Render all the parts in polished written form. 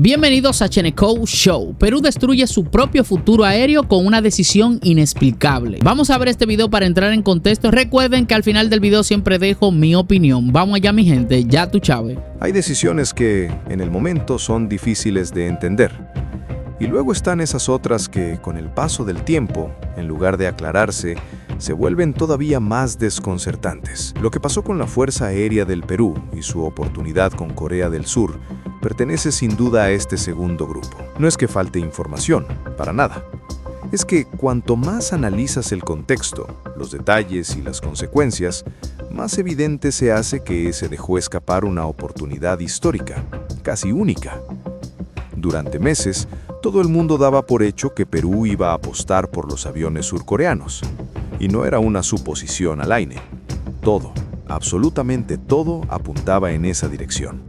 Bienvenidos a Chenekou Show. Perú destruye su propio futuro aéreo con una decisión inexplicable. Vamos a ver este video para entrar en contexto. Recuerden que al final del video siempre dejo mi opinión. Vamos allá, mi gente, ya tú sabes. Hay decisiones que, en el momento, son difíciles de entender. Y luego están esas otras que, con el paso del tiempo, en lugar de aclararse, se vuelven todavía más desconcertantes. Lo que pasó con la Fuerza Aérea del Perú y su oportunidad con Corea del Sur pertenece sin duda a este segundo grupo. No es que falte información, para nada. Es que cuanto más analizas el contexto, los detalles y las consecuencias, más evidente se hace que se dejó escapar una oportunidad histórica, casi única. Durante meses, todo el mundo daba por hecho que Perú iba a apostar por los aviones surcoreanos. Y no era una suposición al aire. Todo, absolutamente todo, apuntaba en esa dirección.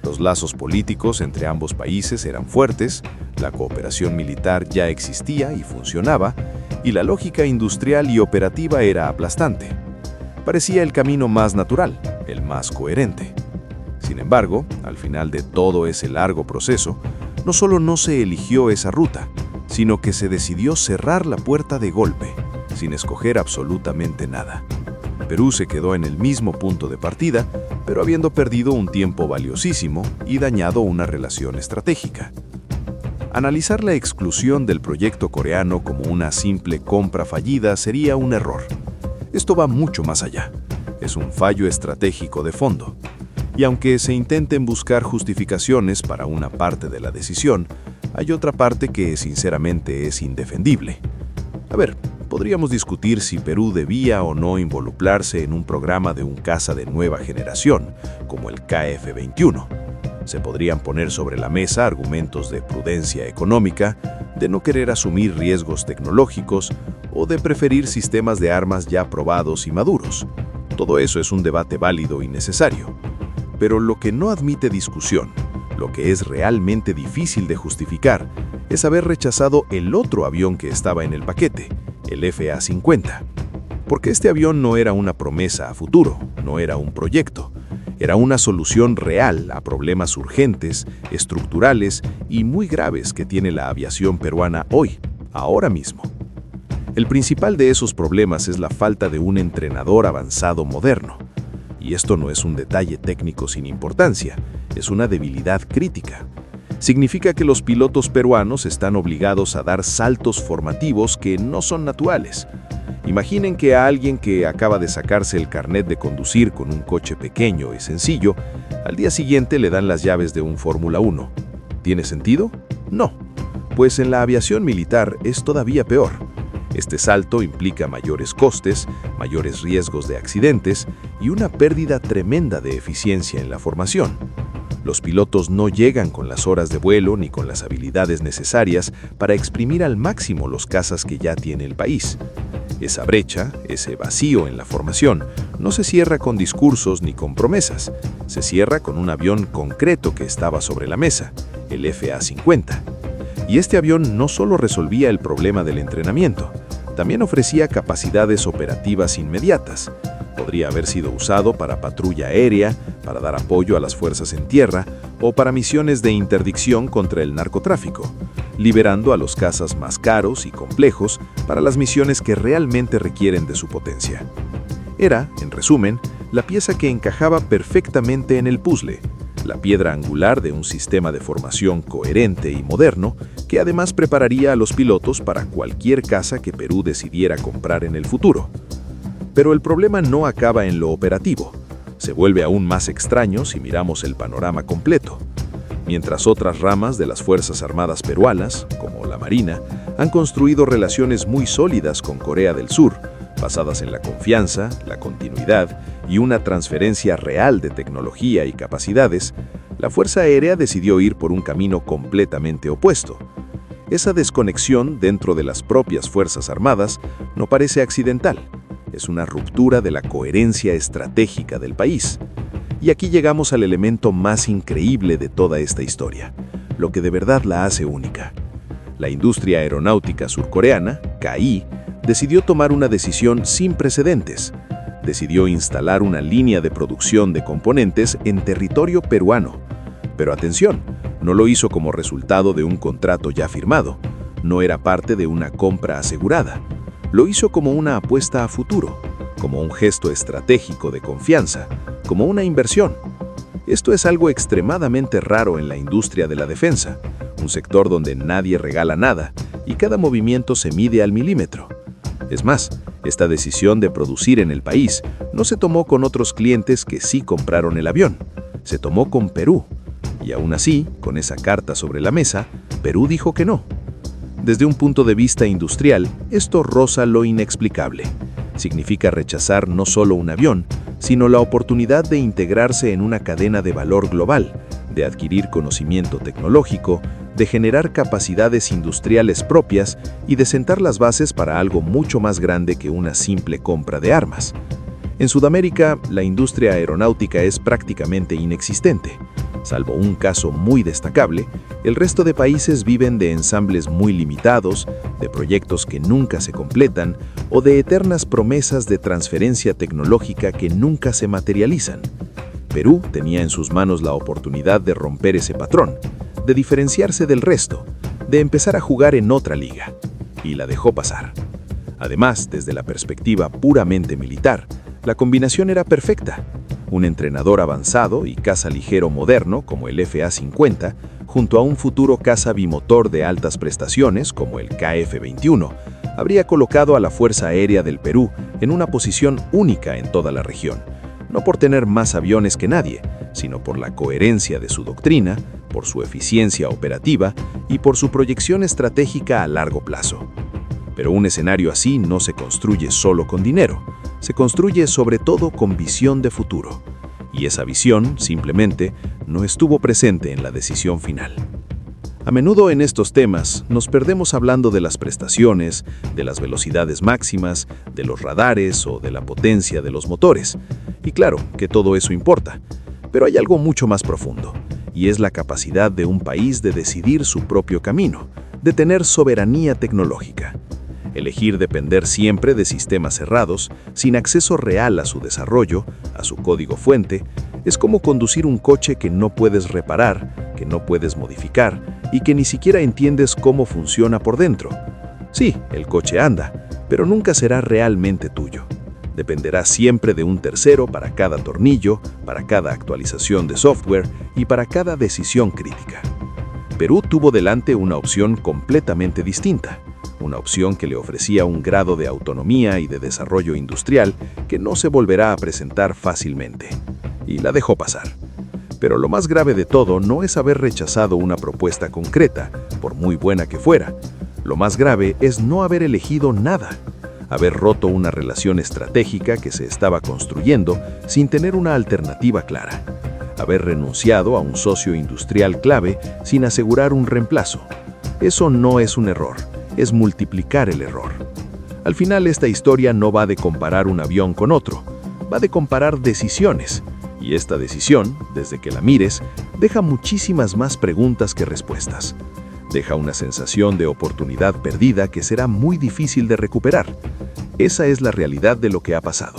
Los lazos políticos entre ambos países eran fuertes, la cooperación militar ya existía y funcionaba, y la lógica industrial y operativa era aplastante. Parecía el camino más natural, el más coherente. Sin embargo, al final de todo ese largo proceso, no solo no se eligió esa ruta, sino que se decidió cerrar la puerta de golpe, sin escoger absolutamente nada. Perú se quedó en el mismo punto de partida, pero habiendo perdido un tiempo valiosísimo y dañado una relación estratégica. Analizar la exclusión del proyecto coreano como una simple compra fallida sería un error. Esto va mucho más allá. Es un fallo estratégico de fondo. Y aunque se intenten buscar justificaciones para una parte de la decisión, hay otra parte que sinceramente es indefendible. A ver, podríamos discutir si Perú debía o no involucrarse en un programa de un caza de nueva generación, como el KF-21. Se podrían poner sobre la mesa argumentos de prudencia económica, de no querer asumir riesgos tecnológicos o de preferir sistemas de armas ya probados y maduros. Todo eso es un debate válido y necesario. Pero lo que no admite discusión, lo que es realmente difícil de justificar, es haber rechazado el otro avión que estaba en el paquete, el FA-50. Porque este avión no era una promesa a futuro, no era un proyecto. Era una solución real a problemas urgentes, estructurales y muy graves que tiene la aviación peruana hoy, ahora mismo. El principal de esos problemas es la falta de un entrenador avanzado moderno. Y esto no es un detalle técnico sin importancia, es una debilidad crítica. Significa que los pilotos peruanos están obligados a dar saltos formativos que no son naturales. Imaginen que a alguien que acaba de sacarse el carnet de conducir con un coche pequeño y sencillo, al día siguiente le dan las llaves de un Fórmula 1. ¿Tiene sentido? No. Pues en la aviación militar es todavía peor. Este salto implica mayores costes, mayores riesgos de accidentes y una pérdida tremenda de eficiencia en la formación. Los pilotos no llegan con las horas de vuelo ni con las habilidades necesarias para exprimir al máximo los cazas que ya tiene el país. Esa brecha, ese vacío en la formación, no se cierra con discursos ni con promesas. Se cierra con un avión concreto que estaba sobre la mesa, el FA-50. Y este avión no solo resolvía el problema del entrenamiento, también ofrecía capacidades operativas inmediatas. Podría haber sido usado para patrulla aérea, para dar apoyo a las fuerzas en tierra o para misiones de interdicción contra el narcotráfico, liberando a los cazas más caros y complejos para las misiones que realmente requieren de su potencia. Era, en resumen, la pieza que encajaba perfectamente en el puzzle, la piedra angular de un sistema de formación coherente y moderno que además prepararía a los pilotos para cualquier caza que Perú decidiera comprar en el futuro. Pero el problema no acaba en lo operativo. Se vuelve aún más extraño si miramos el panorama completo. Mientras otras ramas de las Fuerzas Armadas peruanas, como la Marina, han construido relaciones muy sólidas con Corea del Sur, basadas en la confianza, la continuidad y una transferencia real de tecnología y capacidades, la Fuerza Aérea decidió ir por un camino completamente opuesto. Esa desconexión dentro de las propias Fuerzas Armadas no parece accidental. Es una ruptura de la coherencia estratégica del país. Y aquí llegamos al elemento más increíble de toda esta historia, lo que de verdad la hace única. La industria aeronáutica surcoreana, KI, decidió tomar una decisión sin precedentes. Decidió instalar una línea de producción de componentes en territorio peruano. Pero atención, No lo hizo como resultado de un contrato ya firmado. No era parte de una compra asegurada. Lo hizo como una apuesta a futuro, como un gesto estratégico de confianza, como una inversión. Esto es algo extremadamente raro en la industria de la defensa, un sector donde nadie regala nada y cada movimiento se mide al milímetro. Es más, esta decisión de producir en el país no se tomó con otros clientes que sí compraron el avión, se tomó con Perú. Y aún así, con esa carta sobre la mesa, Perú dijo que no. Desde un punto de vista industrial, esto roza lo inexplicable. Significa rechazar no solo un avión, sino la oportunidad de integrarse en una cadena de valor global, de adquirir conocimiento tecnológico, de generar capacidades industriales propias y de sentar las bases para algo mucho más grande que una simple compra de armas. En Sudamérica, la industria aeronáutica es prácticamente inexistente. Salvo un caso muy destacable, el resto de países viven de ensambles muy limitados, de proyectos que nunca se completan o de eternas promesas de transferencia tecnológica que nunca se materializan. Perú tenía en sus manos la oportunidad de romper ese patrón, de diferenciarse del resto, de empezar a jugar en otra liga, y la dejó pasar. Además, desde la perspectiva puramente militar, la combinación era perfecta. Un entrenador avanzado y caza ligero moderno como el FA-50, junto a un futuro caza bimotor de altas prestaciones como el KF-21, habría colocado a la Fuerza Aérea del Perú en una posición única en toda la región, no por tener más aviones que nadie, sino por la coherencia de su doctrina, por su eficiencia operativa y por su proyección estratégica a largo plazo. Pero un escenario así no se construye solo con dinero, se construye sobre todo con visión de futuro. Y esa visión, simplemente, no estuvo presente en la decisión final. A menudo en estos temas nos perdemos hablando de las prestaciones, de las velocidades máximas, de los radares o de la potencia de los motores. Y claro que todo eso importa, pero hay algo mucho más profundo, y es la capacidad de un país de decidir su propio camino, de tener soberanía tecnológica. Elegir depender siempre de sistemas cerrados, sin acceso real a su desarrollo, a su código fuente, es como conducir un coche que no puedes reparar, que no puedes modificar y que ni siquiera entiendes cómo funciona por dentro. Sí, el coche anda, pero nunca será realmente tuyo. Dependerá siempre de un tercero para cada tornillo, para cada actualización de software y para cada decisión crítica. Perú tuvo delante una opción completamente distinta. Una opción que le ofrecía un grado de autonomía y de desarrollo industrial que no se volverá a presentar fácilmente. Y la dejó pasar. Pero lo más grave de todo no es haber rechazado una propuesta concreta, por muy buena que fuera. Lo más grave es no haber elegido nada. Haber roto una relación estratégica que se estaba construyendo sin tener una alternativa clara. Haber renunciado a un socio industrial clave sin asegurar un reemplazo. Eso no es un error. Es multiplicar el error. Al final, esta historia no va de comparar un avión con otro, va de comparar decisiones. Y esta decisión, desde que la mires, deja muchísimas más preguntas que respuestas. Deja una sensación de oportunidad perdida que será muy difícil de recuperar. Esa es la realidad de lo que ha pasado.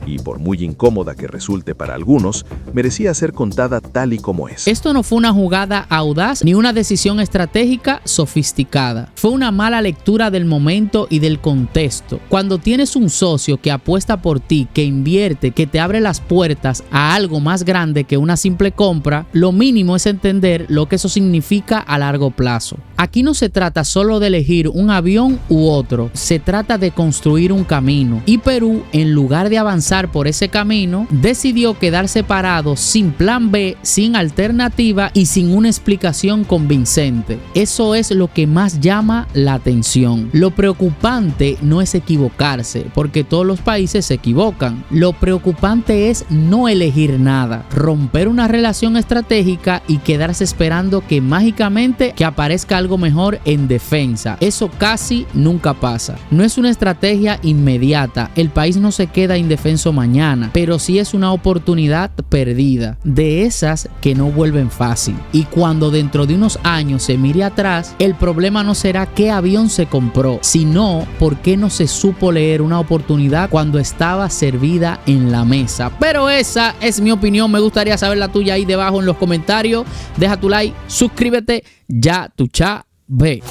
Y por muy incómoda que resulte para algunos, merecía ser contada tal y como es. Esto no fue una jugada audaz ni una decisión estratégica sofisticada. Fue una mala lectura del momento y del contexto. Cuando tienes un socio que apuesta por ti, que invierte, que te abre las puertas a algo más grande que una simple compra, lo mínimo es entender lo que eso significa a largo plazo. Aquí no se trata solo de elegir un avión u otro, se trata de construir un camino. Y Perú, en lugar de avanzar por ese camino, decidió quedarse parado sin plan B, sin alternativa y sin una explicación convincente. Eso es lo que más llama la atención. Lo preocupante no es equivocarse, porque todos los países se equivocan. Lo preocupante es no elegir nada, romper una relación estratégica y quedarse esperando que mágicamente que aparezca algo mejor en defensa. Eso casi nunca pasa. No es una estrategia inmediata. El país no se queda indefenso pienso mañana, pero sí es una oportunidad perdida, de esas que no vuelven fácil. Y cuando dentro de unos años se mire atrás, el problema no será qué avión se compró, sino por qué no se supo leer una oportunidad cuando estaba servida en la mesa. Pero esa es mi opinión, me gustaría saber la tuya ahí debajo en los comentarios. Deja tu like, suscríbete, ya tu cha ve.